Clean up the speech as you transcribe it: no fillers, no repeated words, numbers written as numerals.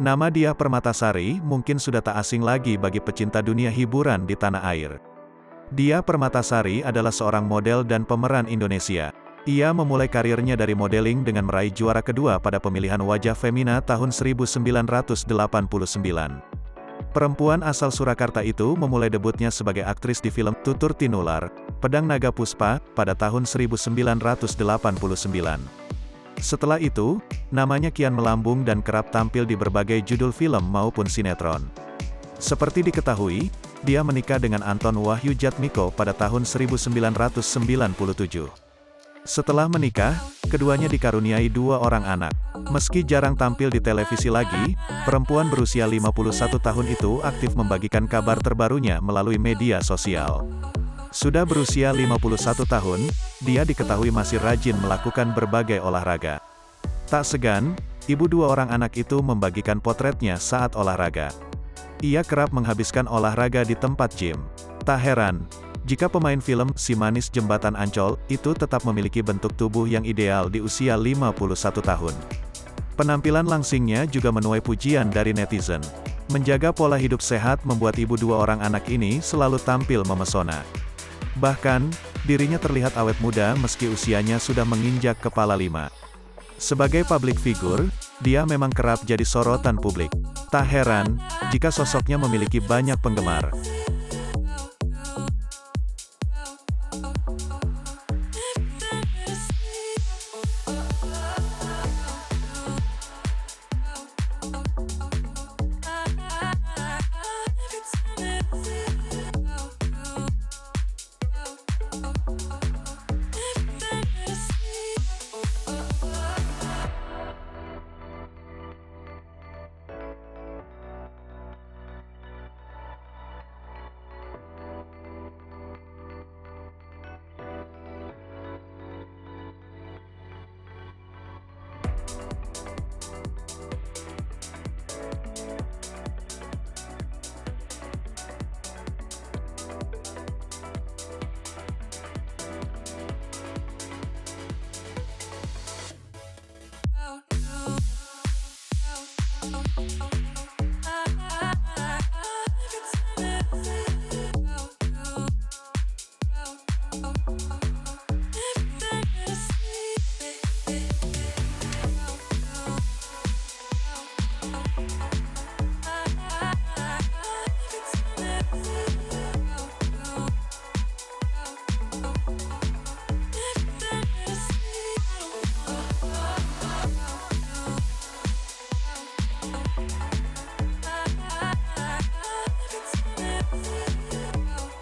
Nama Diah Permatasari mungkin sudah tak asing lagi bagi pecinta dunia hiburan di tanah air. Diah Permatasari adalah seorang model dan pemeran Indonesia. Ia memulai karirnya dari modeling dengan meraih juara kedua pada pemilihan wajah Femina tahun 1989. Perempuan asal Surakarta itu memulai debutnya sebagai aktris di film Tutur Tinular, Pedang Naga Puspa, pada tahun 1989. Setelah itu, namanya kian melambung dan kerap tampil di berbagai judul film maupun sinetron. Seperti diketahui, dia menikah dengan Anton Wahyu Jatmiko pada tahun 1997. Setelah menikah, keduanya dikaruniai 2 orang anak. Meski jarang tampil di televisi lagi, perempuan berusia 51 tahun itu aktif membagikan kabar terbarunya melalui media sosial. Sudah berusia 51 tahun, dia diketahui masih rajin melakukan berbagai olahraga. Tak segan, ibu 2 orang anak itu membagikan potretnya saat olahraga. Ia kerap menghabiskan olahraga di tempat gym. Tak heran, jika pemain film Si Manis Jembatan Ancol itu tetap memiliki bentuk tubuh yang ideal di usia 51 tahun. Penampilan langsingnya juga menuai pujian dari netizen. Menjaga pola hidup sehat membuat ibu 2 orang anak ini selalu tampil memesona. Bahkan, dirinya terlihat awet muda meski usianya sudah menginjak kepala 5. Sebagai public figure, dia memang kerap jadi sorotan publik. Tak heran, jika sosoknya memiliki banyak penggemar.